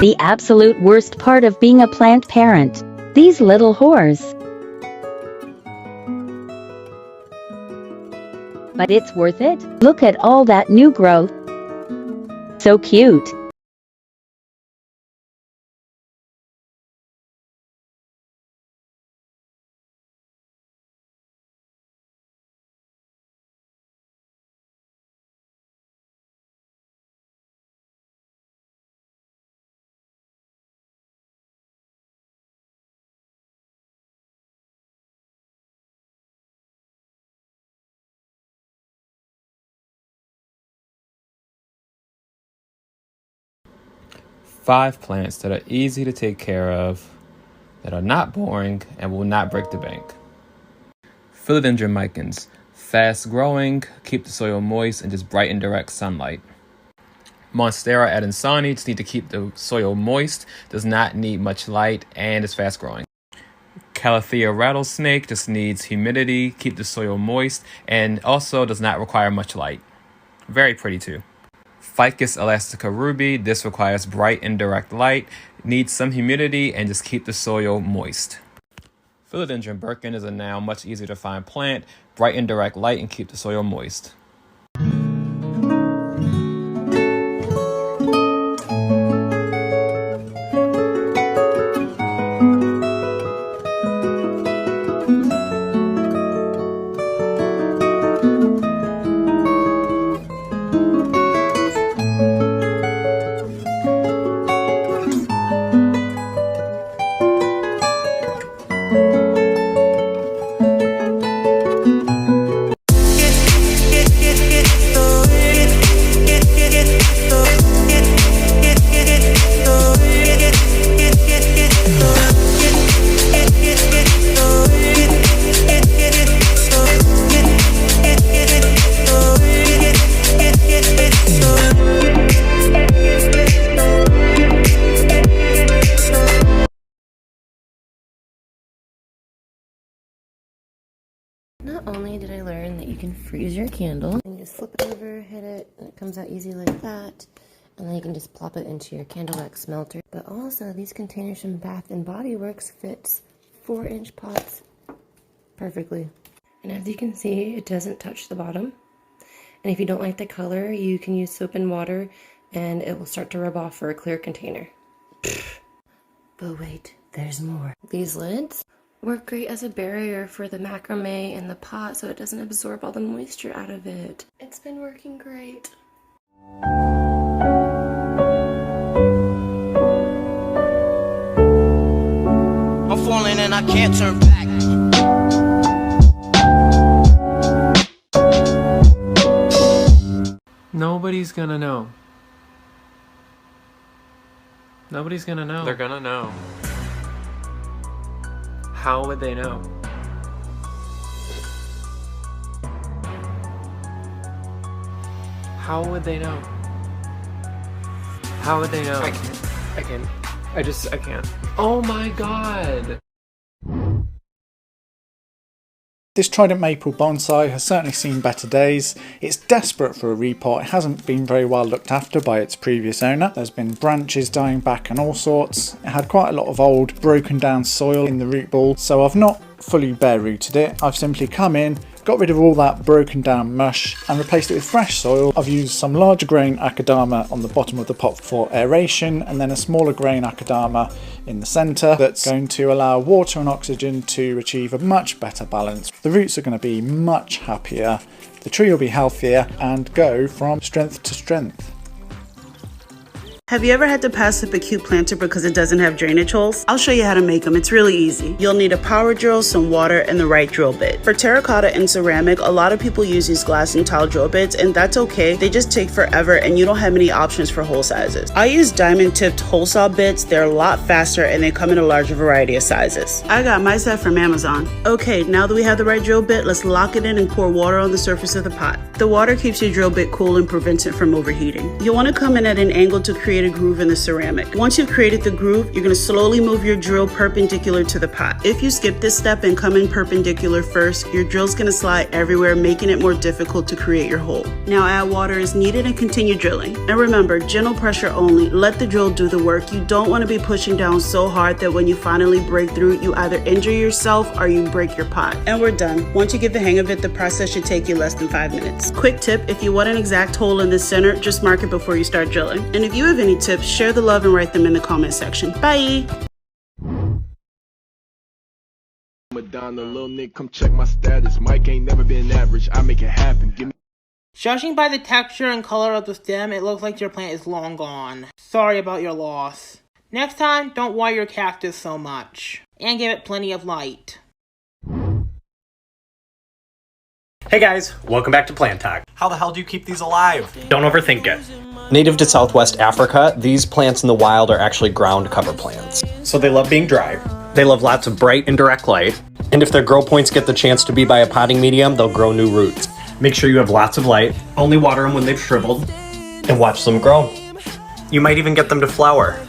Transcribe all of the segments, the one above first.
The absolute worst part of being a plant parent. These little whores. But it's worth it. Look at all that new growth. So cute. Five plants that are easy to take care of, that are not boring, and will not break the bank. Philodendron micans. Fast growing, keep the soil moist, and just bright and direct sunlight. Monstera adansani just need to keep the soil moist, does not need much light, and is fast growing. Calathea rattlesnake just needs humidity, keep the soil moist, and also does not require much light. Very pretty too. Ficus elastica ruby, this requires bright and direct light, needs some humidity, and just keep the soil moist. Philodendron Birkin is a now much easier to find plant, bright and direct light, and keep the soil moist. Not only did I learn that you can freeze your candle, and just flip it over, hit it, and it comes out easy like that, and then you can just plop it into your candle wax melter, but also these containers from Bath & Body Works fits 4-inch pots perfectly. And as you can see, it doesn't touch the bottom. And if you don't like the color, you can use soap and water, and it will start to rub off for a clear container. But wait, there's more. These lids work great as a barrier for the macrame in the pot so it doesn't absorb all the moisture out of it. It's been working great. I'm falling and I can't turn back. Nobody's gonna know. Nobody's gonna know. They're gonna know. How would they know? How would they know? How would they know? I can't. I can't. Oh my god! This Trident Maple bonsai has certainly seen better days. It's desperate for a repot. It hasn't been very well looked after by its previous owner. There's been branches dying back and all sorts. It had quite a lot of old broken down soil in the root ball, so I've not fully bare rooted it. I've simply come in, got rid of all that broken down mush and replaced it with fresh soil. I've used some larger grain Akadama on the bottom of the pot for aeration, and then a smaller grain Akadama in the centre that's going to allow water and oxygen to achieve a much better balance. The roots are going to be much happier, the tree will be healthier and go from strength to strength. Have you ever had to pass up a cute planter because it doesn't have drainage holes? I'll show you how to make them. It's really easy. You'll need a power drill, some water, and the right drill bit. For terracotta and ceramic, a lot of people use these glass and tile drill bits, and that's okay. They just take forever and you don't have many options for hole sizes. I use diamond tipped hole saw bits. They're a lot faster and they come in a larger variety of sizes. I got my set from Amazon. Okay, now that we have the right drill bit, let's lock it in and pour water on the surface of the pot. The water keeps your drill bit cool and prevents it from overheating. You'll want to come in at an angle to create create a groove in the ceramic. Once you've created the groove, you're going to slowly move your drill perpendicular to the pot. If you skip this step and come in perpendicular first, your drill's going to slide everywhere, making it more difficult to create your hole. Now add water as needed and continue drilling. And remember, gentle pressure only. Let the drill do the work. You don't want to be pushing down so hard that when you finally break through, you either injure yourself or you break your pot. And we're done. Once you get the hang of it, the process should take you less than 5 minutes. Quick tip, if you want an exact hole in the center, just mark it before you start drilling. And if you have any tips, share the love and write them in the comment section. Bye! Madonna, little Nick, come check my status. Mike ain't never been average. I make it happen. Give me. Judging by the texture and color of the stem, it looks like your plant is long gone. Sorry about your loss. Next time, don't water your cactus so much. And give it plenty of light. Hey guys, welcome back to Plant Talk. How the hell do you keep these alive? Don't overthink it. Native to Southwest Africa, these plants in the wild are actually ground cover plants. So they love being dry. They love lots of bright and direct light. And if their grow points get the chance to be by a potting medium, they'll grow new roots. Make sure you have lots of light, only water them when they've shriveled, and watch them grow. You might even get them to flower.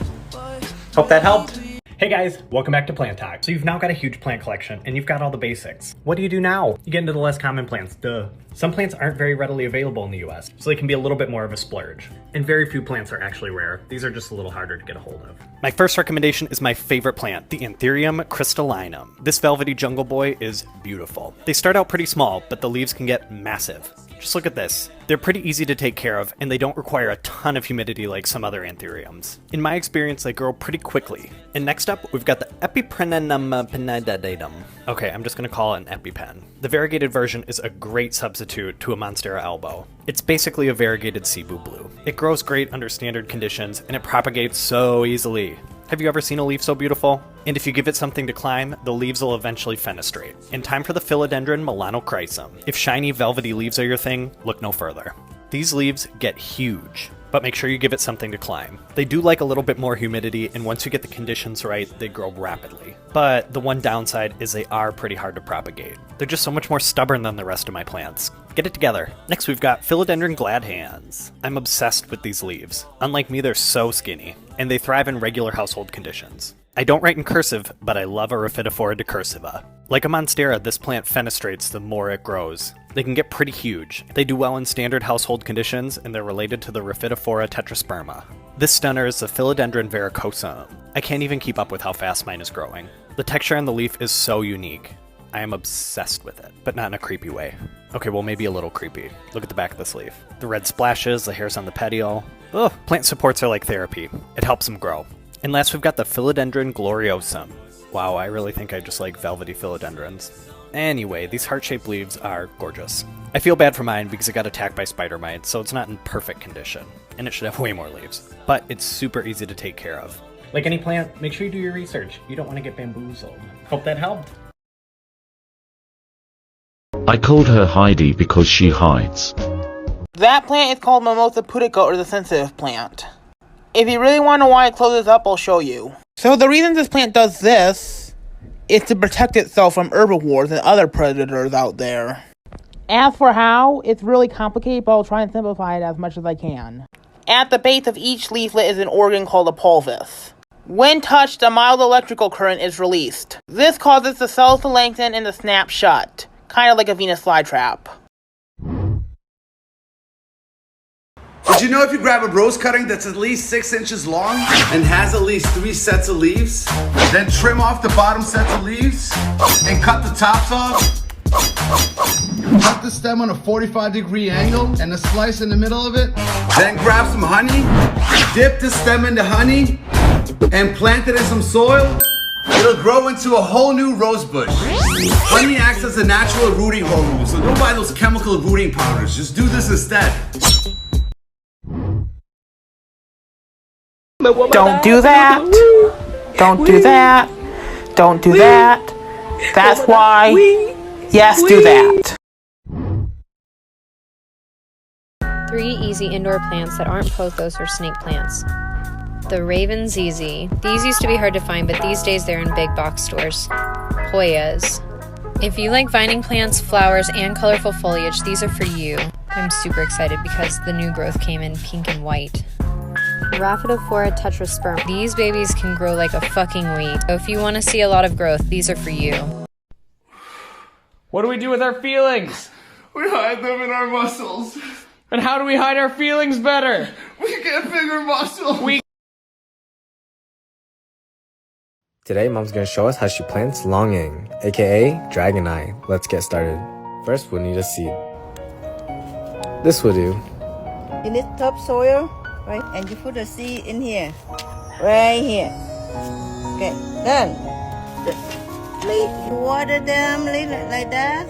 Hope that helped. Hey guys, welcome back to Plant Talk. So you've now got a huge plant collection and you've got all the basics. What do you do now? You get into the less common plants, duh. Some plants aren't very readily available in the US, so they can be a little bit more of a splurge. And very few plants are actually rare. These are just a little harder to get a hold of. My first recommendation is my favorite plant, the Anthurium crystallinum. This velvety jungle boy is beautiful. They start out pretty small, but the leaves can get massive. Just look at this. They're pretty easy to take care of, and they don't require a ton of humidity like some other anthuriums. In my experience, they grow pretty quickly. And next up, we've got the Epiprenenum pennidatum. Okay, I'm just gonna call it an EpiPen. The variegated version is a great substitute to a Monstera albo. It's basically a variegated Cebu blue. It grows great under standard conditions, and it propagates so easily. Have you ever seen a leaf so beautiful? And if you give it something to climb, the leaves will eventually fenestrate. In time for the Philodendron melanochrysum. If shiny, velvety leaves are your thing, look no further. These leaves get huge, but make sure you give it something to climb. They do like a little bit more humidity, and once you get the conditions right, they grow rapidly. But the one downside is they are pretty hard to propagate. They're just so much more stubborn than the rest of my plants. Get it together. Next we've got Philodendron gladhands. I'm obsessed with these leaves. Unlike me, they're so skinny, and they thrive in regular household conditions. I don't write in cursive, but I love a Rhaphidophora decursiva. Like a Monstera, this plant fenestrates the more it grows. They can get pretty huge. They do well in standard household conditions, and they're related to the Rhaphidophora tetrasperma. This stunner is the Philodendron verrucosum. I can't even keep up with how fast mine is growing. The texture on the leaf is so unique. I am obsessed with it, but not in a creepy way. Okay, well maybe a little creepy. Look at the back of this leaf. The red splashes, the hairs on the petiole. Ugh, plant supports are like therapy. It helps them grow. And last we've got the Philodendron gloriosum. Wow, I really think I just like velvety philodendrons. Anyway, these heart-shaped leaves are gorgeous. I feel bad for mine because it got attacked by spider mites, so it's not in perfect condition. And it should have way more leaves. But it's super easy to take care of. Like any plant, make sure you do your research. You don't want to get bamboozled. Hope that helped. I called her Heidi because she hides. That plant is called Mimosa pudica, or the sensitive plant. If you really want to know why it closes up, I'll show you. So the reason this plant does this is to protect itself from herbivores and other predators out there. As for how, it's really complicated, but I'll try and simplify it as much as I can. At the base of each leaflet is an organ called a pulvis. When touched, a mild electrical current is released. This causes the cells to lengthen and to snap shut, kind of like a Venus flytrap. Did you know if you grab a rose cutting that's at least 6 inches long and has at least 3 sets of leaves, then trim off the bottom sets of leaves and cut the tops off? Cut the stem on a 45-degree angle and a slice in the middle of it. Then grab some honey, dip the stem into honey, and plant it in some soil. It'll grow into a whole new rose bush. Honey acts as a natural rooting hormone, so don't buy those chemical rooting powders. Just do this instead. Don't do that. Don't do that. Don't do that. That's why. Yes, do that. 3 easy indoor plants that aren't pothos or snake plants. The Raven ZZ. These used to be hard to find, but these days they're in big box stores. Hoyas. If you like vining plants, flowers, and colorful foliage, these are for you. I'm super excited because the new growth came in pink and white. Rhaphidophora tetrasperma. These babies can grow like a fucking weed. So if you want to see a lot of growth, these are for you. What do we do with our feelings? We hide them in our muscles. And how do we hide our feelings better? We get bigger muscles. Today, Mom's gonna show us how she plants longing, aka dragon eye. Let's get started. First, we'll need a seed. This will do. You need topsoil, right? And you put the seed in here, right here. Okay, done. You water them like that.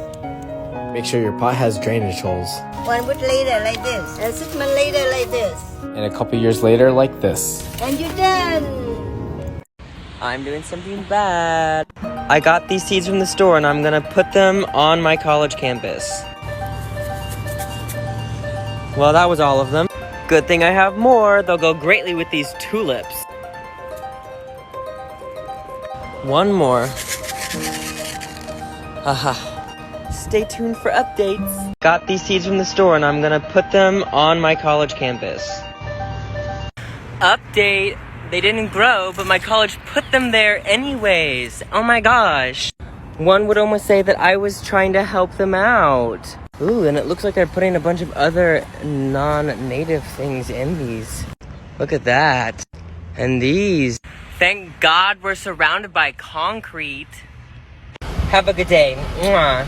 Make sure your pot has drainage holes. 1 week later, like this. And 6 months later, like this. And a couple years later, like this. And you're done. I'm doing something bad. I got these seeds from the store and I'm gonna put them on my college campus. Well, that was all of them. Good thing I have more. They'll go greatly with these tulips. One more. Haha. Stay tuned for updates. Got these seeds from the store and I'm gonna put them on my college campus. Update. They didn't grow, but my college put them there anyways. Oh my gosh. One would almost say that I was trying to help them out. Ooh, and it looks like they're putting a bunch of other non-native things in these. Look at that. And these. Thank God we're surrounded by concrete. Have a good day. Mwah.